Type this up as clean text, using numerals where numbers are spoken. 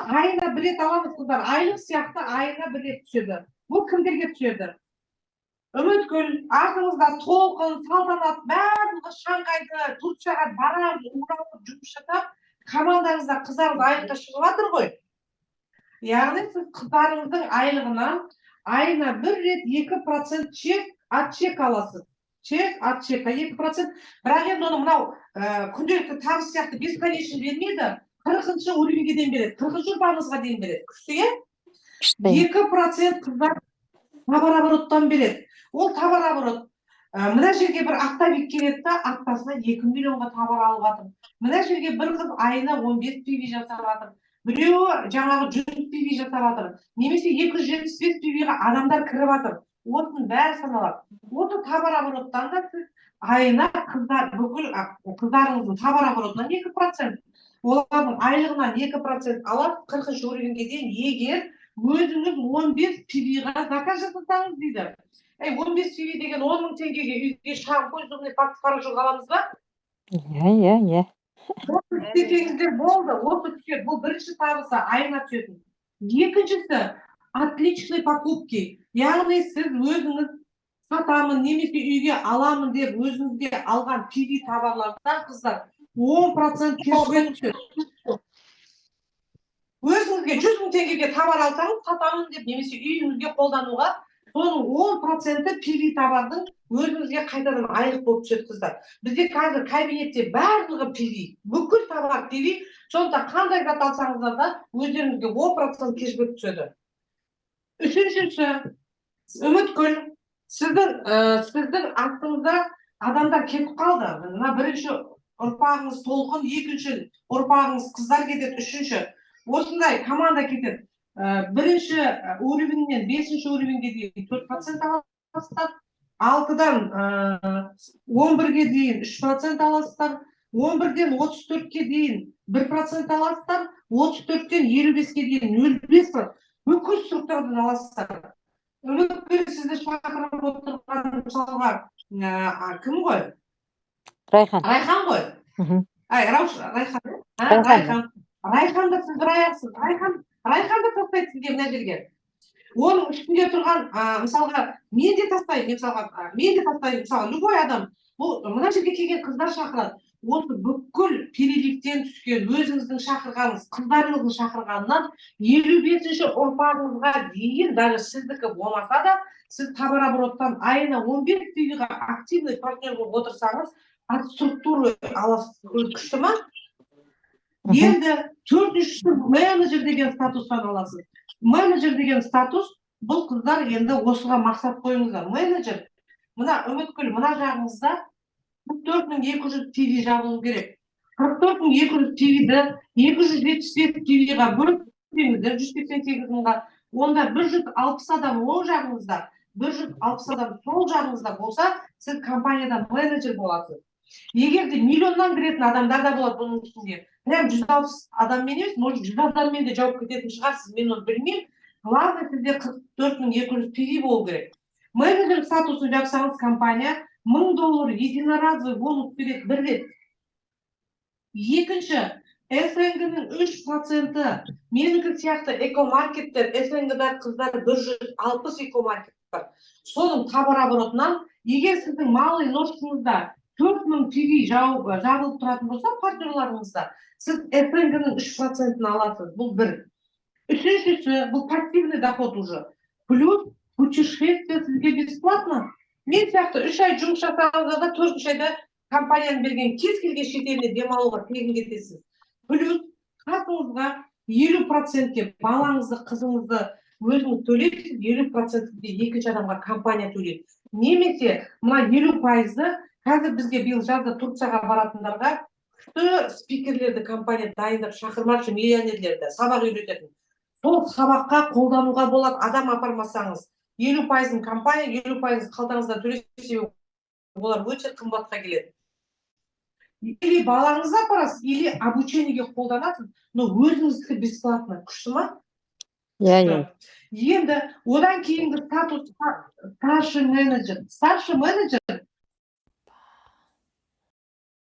айына бір рет аламыз қыздар. Айлық сияқты айына бір рет түседі. Бұл кімдерге түседі? Үміткүл, артыңызда толқын, салтанат, барлығы Шанхайда, Турцияға барамыз, оралып, жұмыс жасап, командаңызда қыздарыңыз айлыққа шығып жатыр ғой. Яғни сіз қыздарыңыздың айлығынан айына бір рет 2% чек, отчек аласыз. Чек, отчек, 2%. Бірақ енді оны мынау күнделікті табыс сияқты бесконечно бермейді. 40-шы уровеньге дейін береді, 40-шы ұрпағыңызға дейін береді. Күшті, е? 2% қыздар товарообороттан береді. Ол товарооборот. Мына жерге бір оптовик келеді да, аптасына 2 миллионға товар алып жатыр. Мына жерге бір қыз айына 15 PV жасап жатыр. Біреуі жаңағы 100 PV жасап жатыр. Немесе 275 PV-ға адамдар кіріп жатыр. Осының бәрі саналады. Осы товарообороттан да сіз айына қыздар бүкіл қыздарыңыздың товарооборотынан 2%. Олардың айлығынан 2% алады, 40-шы уровеньге дейін, егер өзіңіз 15 PV-ға заказ жасасаңыз дейді. 15 PV деген 10 мың теңгеге үйге шампунь, зубный паста, порошок аламыз ба? Иә. Істесеңіздер болды, осы түседі. Бұл бірінші табысы айына түсетін. Екіншісі отличный покупки. Яғни сіз өзіңіз сатамын, немесе үйге аламын деп өзіңізге алған PV товарлардан қыздар 10% кешбек түседі. Өзіңізге 100 мың теңгеге товар алсаңыз, сатамын деп немесе үйіңізге қолдануға, соның 10% PV товардың өзіңізге қайтадан айлық болып түседі қыздар. Бізде қазір кабинетте барлығы PV, бүкіл товар PV, сондықтан қандай зат алсаңыздар да өздеріңізге 10% кешбек түседі. Үшіншісі, Үміткүл, сіздің астыңызда адамдар кетіп қалды. Мына бірінші ұрпағыңыз толқын, екінші ұрпағыңыз қыздар кетеді, үшінші. Осындай команда кетеді. Бірінші уровеньнен 5-ші уровеньге дейін 4% аласыздар. 6-дан 11-ге дейін 3% аласыздар. 11-ден 34-ке дейін 1% аласыздар. 34-тен 55-ке дейін 0,5%. Бүкіл структурадан аласыздар. Үміткүл сізді шақырып отырған мысалға кім ғой? Райхан. Райхан ғой? Райхан. Райханды сіз бір аяқсыз. Райханды тастайды сізге мына жерге. Оның үстінде тұрған, мысалға, мен де тастаймын, мысалға, любой адам. Бұл мына жерге келген қыздар шақырады. Осы бүкіл переливтен түскен өзіңіздің шақырғаныңыз, қыздарыңыздың шақырғанынан 55-ші ұрпағыңызға дейін, даже сіздікі болмаса да, сіз товарообороттан айына 15 PV-ға активный партнер болып отырсаңыз, от структуры аласыз. Күшті ма? Енді төртіншісі менеджер деген статустан аласыз. Менеджер деген статус, бұл қыздар енді осыға мақсат қойыңыздар. Менеджер, мына Үміткүл, мына жағыңызда 44.200 PV жабылу керек. 44.200 PV-ді 275 PV-ға бөліп өтсеңіздер, 188 мыңға, онда 160 адам оң жағыңызда, 160 адам сол жағыңызда болса, сіз компанияда менеджер боласыз. Егер де миллионнан кіретін адамдар да болады бұның үстінде. Прям 160 адаммен емес, может 100 адаммен де жауап кететін шығарсыз, мен оны білмеймін. Главное, сізде 44.200 PV болу керек. Менеджер статусын жапсаңыз, компания $1000 единоразовый бонус береді бір рет. Екінші, СНГ-ның 3%, менікі сияқты экомаркеттер, СНГ-да қыздар 160 экомаркет бар. Соның товарооборотынан, егер сіздің малый ножкаңызда 4000 PV жабылып тұратын болса, партнерларыңызда, сіз СНГ-ның 3%-ын аласыз. Бұл бір. Үшіншісі, бұл пассивный доход уже. Плюс путешествие сізге бесплатно. Мен сияқты 3 ай жұмыс жасағаныңызда да 4-ші айда компанияның берген кез келген шетеліне демалуға тегін кетесіз. Плюс қасыңызға 50%-ке балаңызды, қызыңызды өзіңіз төлейсіз, 50%-ке екінші адамға компания төлейді. Немесе мына 50%-ды қазір бізге биыл жазда Турцияға баратындарға күшті спикерлерді компания дайындап шақырмақшы, миллионерлерді сабақ үйрететін. Сол сабаққа қолдануға болады, адам апармасаңыз. 50%-ын компания, 50%-ын қалтаңыздан төлесе, олар өте қымбатқа келеді. Или балаңызды апарасыз, или обучениеге қолданасыз, но өзіңіздікі бесплатно. Күшті ма? Енді одан кейінгі статус старший менеджер. Старший менеджер